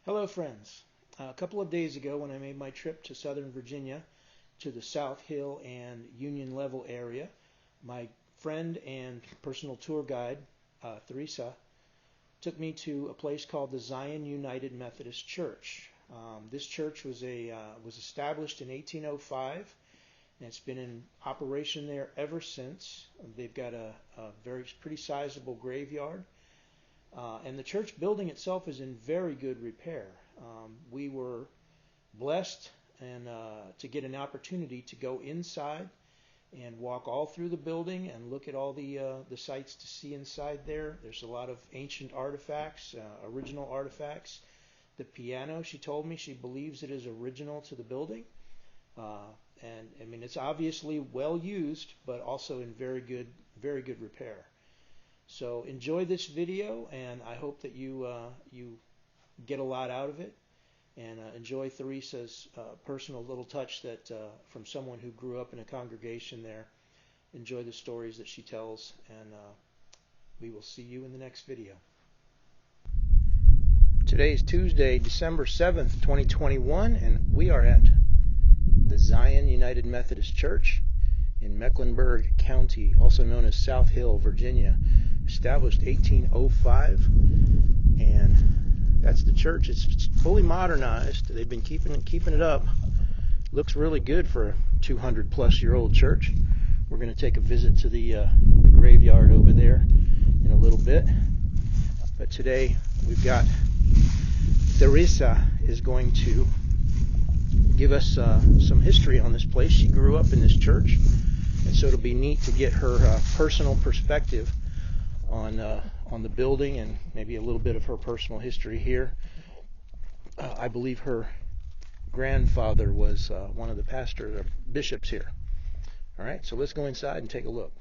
Hello, friends. A couple of days ago, when I made my trip to Southern Virginia to the South Hill and Union Level area, my friend and personal tour guide, Theresa, took me to a place called the Zion United Methodist Church. This church was established in 1805, and it's been in operation there ever since. They've got a pretty sizable graveyard. And the church building itself is in very good repair. We were blessed and to get an opportunity to go inside and walk all through the building and look at all the sights to see inside there. There's a lot of ancient artifacts, original artifacts. The piano, she told me, she believes it is original to the building. And I mean, it's obviously well used, but also in very good repair. So enjoy this video, and I hope that you get a lot out of it, and enjoy Theresa's personal little touch that from someone who grew up in a congregation there. Enjoy the stories that she tells, and we will see you in the next video. Today is Tuesday, December 7th, 2021, and we are at the Zion United Methodist Church in Mecklenburg County, also known as South Hill, Virginia. Established 1805, and that's the church. It's fully modernized. They've been keeping it up. Looks really good for a 200-plus-year-old church. We're going to take a visit to the graveyard over there in a little bit. But today we've got Theresa is going to give us some history on this place. She grew up in this church, and so it'll be neat to get her personal perspective on the building and maybe a little bit of her personal history here. I believe her grandfather was one of the pastors or bishops here. All right, so let's go inside and take a look.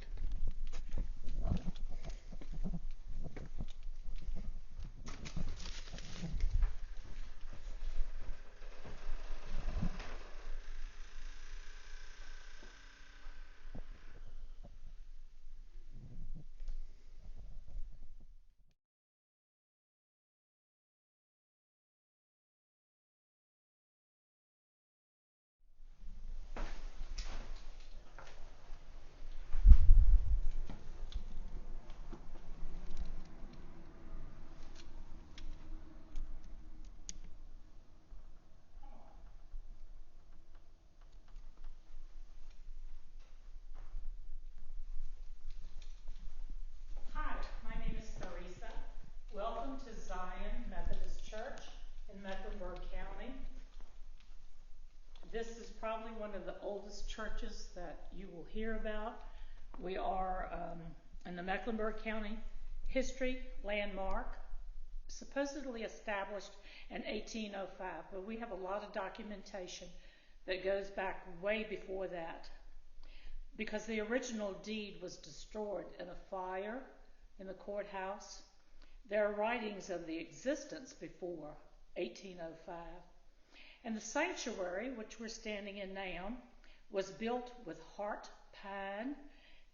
Hi, my name is Theresa. Welcome to Zion Methodist Church in Mecklenburg County. This is probably one of the oldest churches that you will hear about. We are in the Mecklenburg County history landmark, supposedly established in 1805, but we have a lot of documentation that goes back way before that, because the original deed was destroyed in a fire in the courthouse. There are writings of the existence before 1805. And the sanctuary, which we're standing in now, was built with heart pine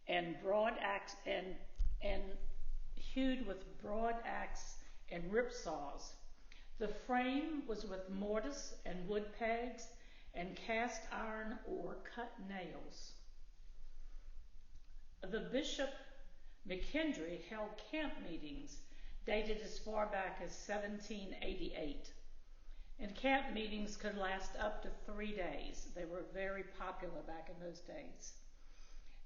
and broad axe and hewed with broad axe and rip saws. The frame was with mortise and wood pegs and cast iron or cut nails. The Bishop McKendry held camp meetings dated as far back as 1788. And camp meetings could last up to 3 days. They were very popular back in those days.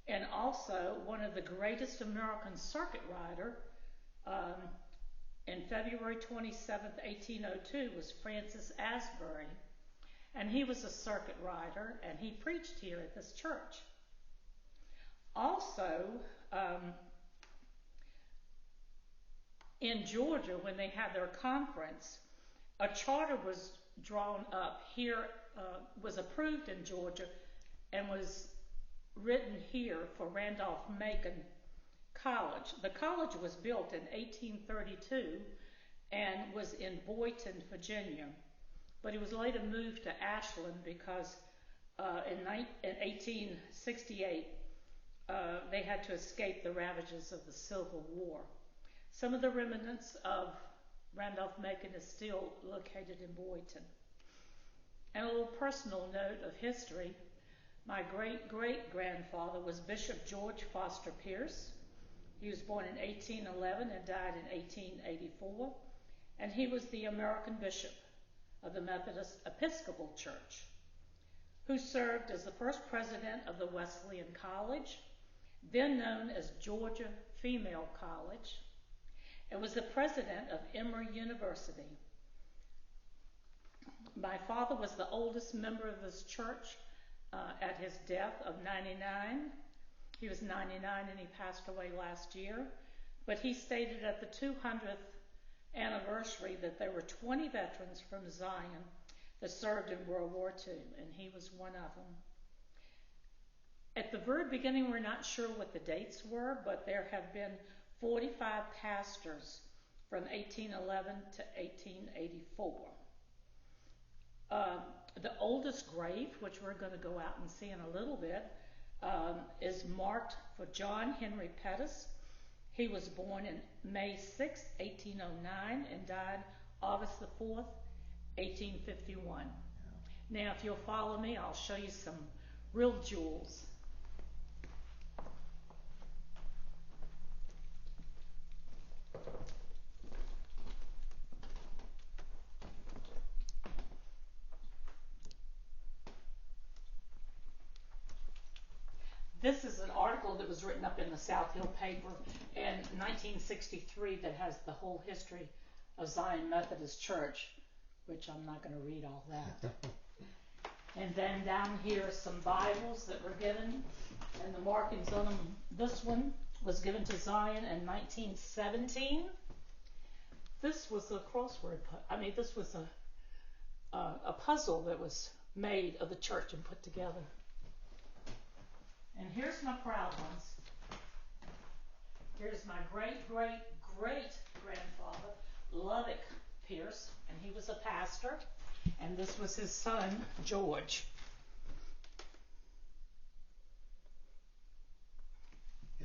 And also, one of the greatest American circuit rider in February 27th, 1802 was Francis Asbury. And he was a circuit rider, and he preached here at this church. Also, in Georgia, when they had their conference, a charter was drawn up here, was approved in Georgia, and was written here for Randolph-Macon College. The college was built in 1832 and was in Boynton, Virginia, but it was later moved to Ashland because in 1868 they had to escape the ravages of the Civil War. Some of the remnants of Randolph-Macon is still located in Boydton. And a little personal note of history, my great-great-grandfather was Bishop George Foster Pierce. He was born in 1811 and died in 1884, and he was the American bishop of the Methodist Episcopal Church, who served as the first president of the Wesleyan College, then known as Georgia Female College, and was the president of Emory University. My father was the oldest member of this church at his death of 99. He was 99 and he passed away last year. But he stated at the 200th anniversary that there were 20 veterans from Zion that served in World War II, and he was one of them. At the very beginning, we're not sure what the dates were, but there have been 45 pastors from 1811 to 1884. The oldest grave, which we're going to go out and see in a little bit, is marked for John Henry Pettis. He was born in May 6, 1809, and died August the 4th, 1851. Now, if you'll follow me, I'll show you some real jewels. This is an article that was written up in the South Hill paper in 1963 that has the whole history of Zion Methodist Church, which I'm not going to read all that. And then down here are some Bibles that were given, and the markings on them. This one was given to Zion in 1917. This was a crossword. This was a puzzle that was made of the church and put together. And here's my proud ones. Here's my great-great-great-grandfather, Lubbock Pierce, and he was a pastor. And this was his son, George.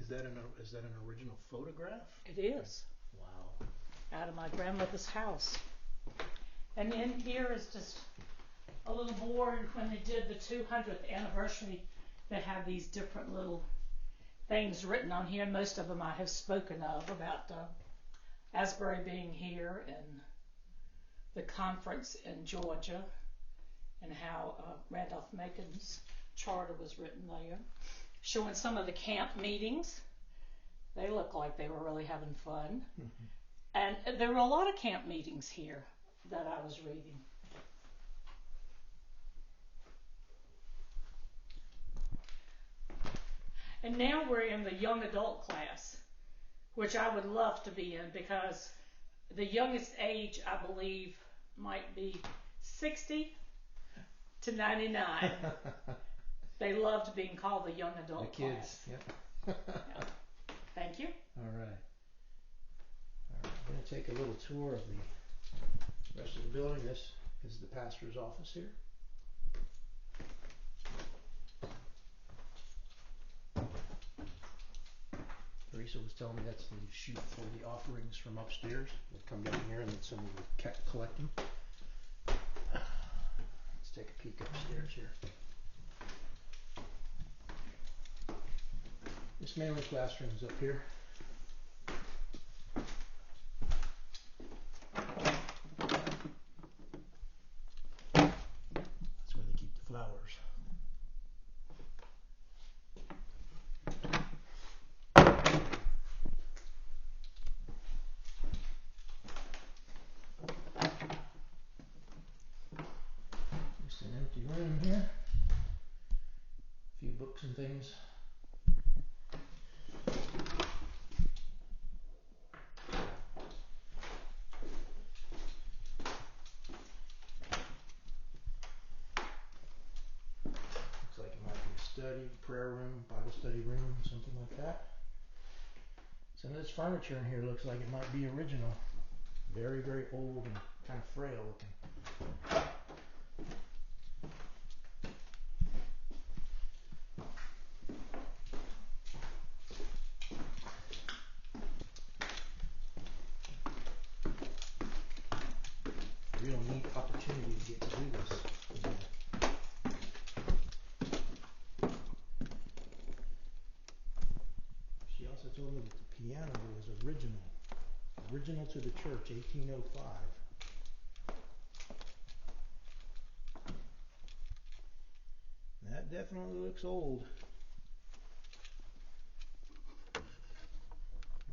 Is that an original photograph? It is. Wow. Out of my grandmother's house. And in here is just a little board when they did the 200th anniversary. They have these different little things written on here. Most of them I have spoken of, about Asbury being here and the conference in Georgia and how Randolph-Macon's charter was written there. Showing some of the camp meetings. They look like they were really having fun. Mm-hmm. And there were a lot of camp meetings here that I was reading. And now we're in the young adult class, which I would love to be in, because the youngest age, I believe, might be 60 to 99. They loved being called the young adult the kids, class. Yep. Yeah. Thank you. All right. I'm going to take a little tour of the rest of the building. This is the pastor's office here. Theresa was telling me that's the chute for the offerings from upstairs that come down here, and then someone will collect them. Let's take a peek upstairs here. Miss Manley's classroom is up here. That's where they keep the flowers. Just an empty room here. A few books and things. Study, prayer room, Bible study room, something like that. Some of this furniture in here looks like it might be original. Very, very old and kind of frail looking. opportunity to get to this. She also told me that the piano was original to the church, 1805. That definitely looks old. Look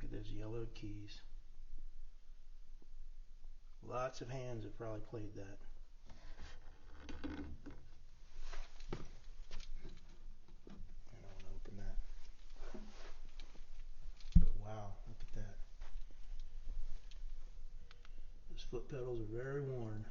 at those yellowed keys. Lots of hands have probably played that. I don't want to open that. But wow, look at that. Those foot pedals are very worn.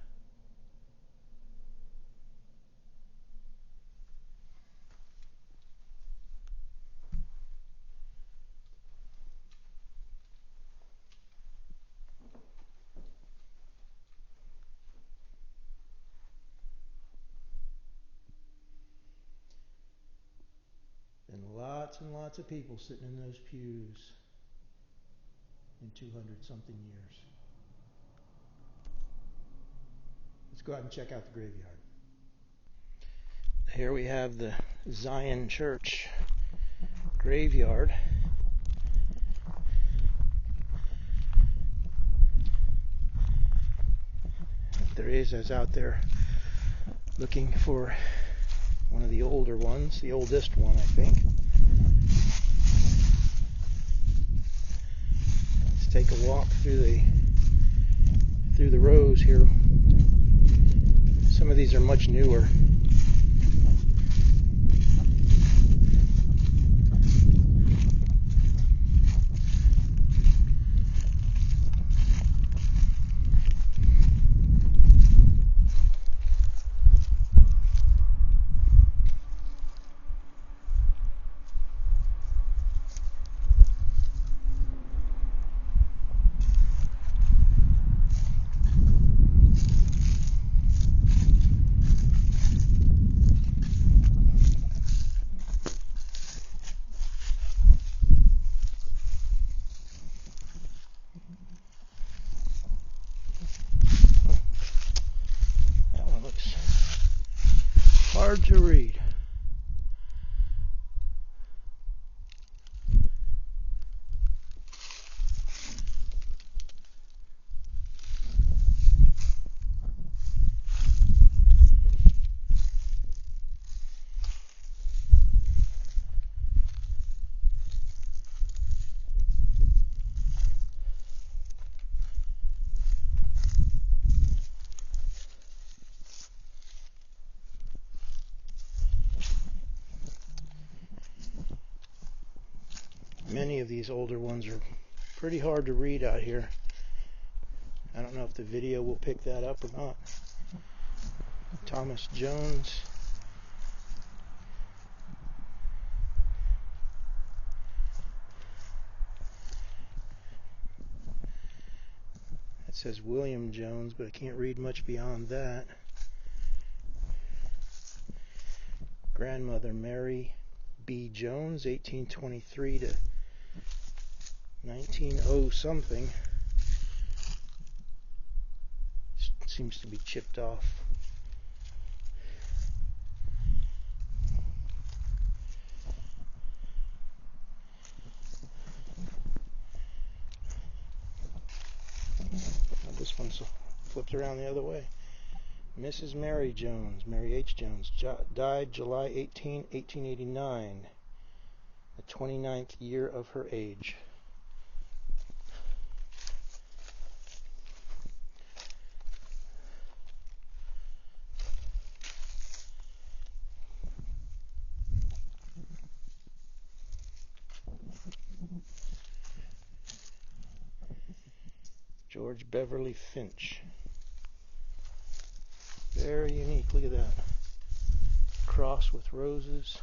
And lots of people sitting in those pews in 200 something years. Let's go out and check out the graveyard. Here we have the Zion Church graveyard. Theresa's out there looking for one of the older ones, the oldest one, I think. Let's take a walk through the rows here. Some of these are much newer. Hard to read. Many of these older ones are pretty hard to read out here. I don't know if the video will pick that up or not. Thomas Jones. It says William Jones, but I can't read much beyond that. Grandmother Mary B. Jones, 1823 to 1900 something. Seems to be chipped off. This one's flipped around the other way. Mrs. Mary Jones, Mary H. Jones, died July 18, 1889, the 29th year of her age. George Beverly Finch. Very unique. Look at that. Cross with roses.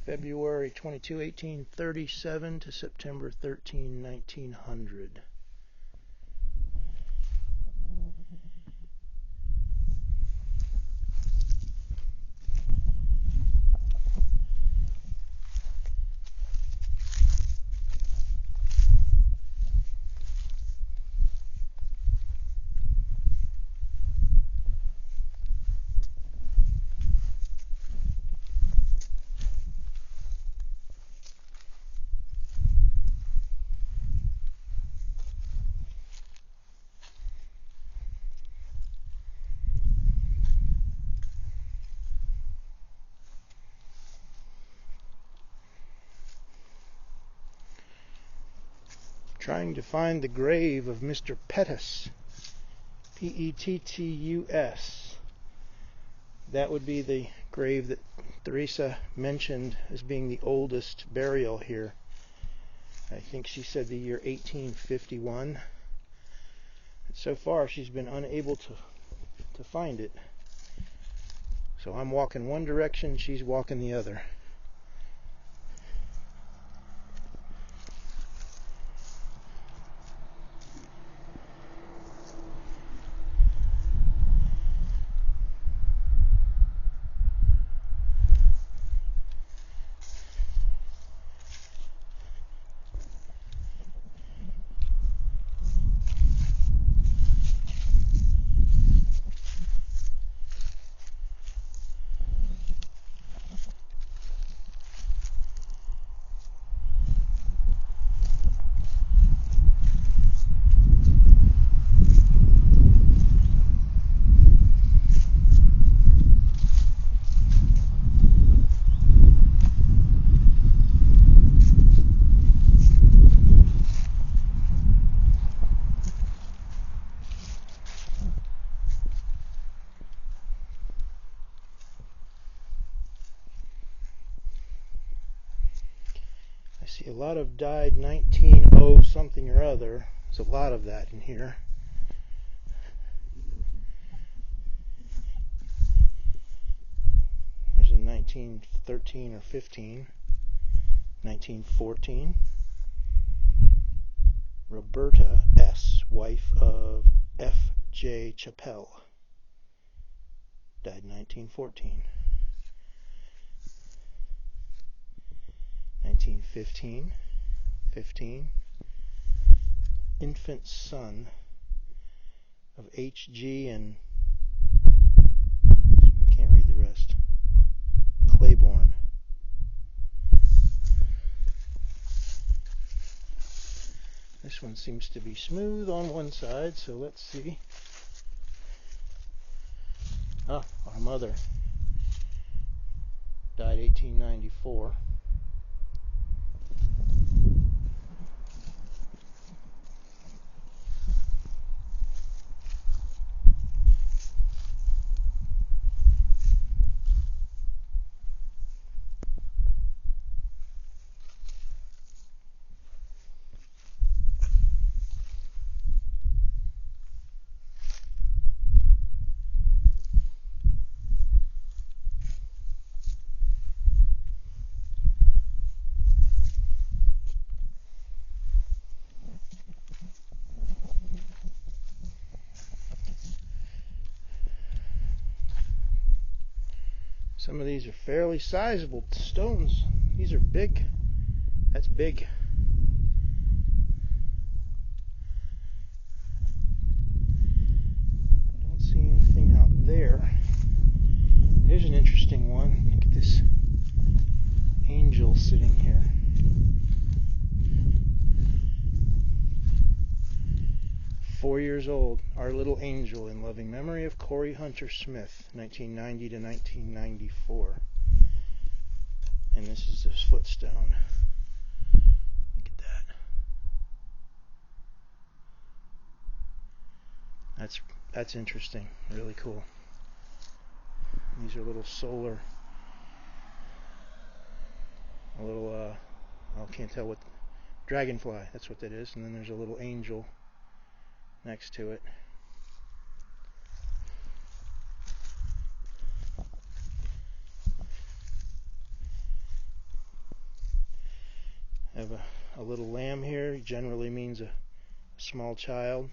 February 22, 1837 to September 13, 1900. trying to find the grave of Mr. Pettis. Pettus. That would be the grave that Theresa mentioned as being the oldest burial here. I think she said the year 1851. So far, she's been unable to find it. So I'm walking one direction, she's walking the other. I see a lot of died 1900 something or other. There's a lot of that in here. There's a 1913 or 15, 1914. Roberta S., wife of F.J. Chappell, died 1914. 1915, 15. Infant son of H.G. and can't read the rest. Claiborne. This one seems to be smooth on one side, so let's see. Ah, our mother died 1894. Some of these are fairly sizable stones. These are big. That's big. Don't see anything out there. Here's an interesting one. Look at this angel sitting here. "4 years old, Our Little Angel, in loving memory of Corey Hunter Smith, 1990 to 1994. And this is this footstone. Look at that. That's interesting. Really cool. These are little solar, I can't tell what, dragonfly, that's what that is. And then there's a little angel next to it. I have a little lamb here. Generally means a small child.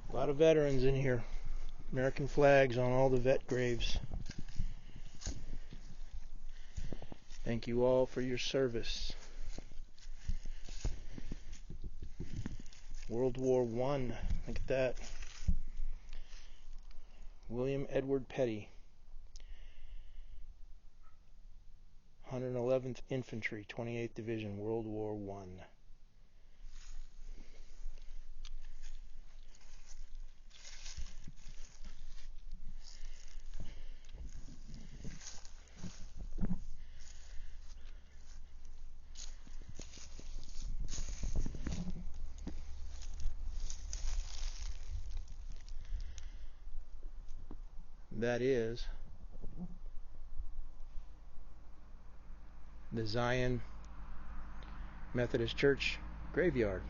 A lot of veterans in here. American flags on all the vet graves. Thank you all for your service. World War I. Look at that. William Edward Petty. 111th Infantry, 28th Division, World War I. that is the Zion Methodist Church graveyard.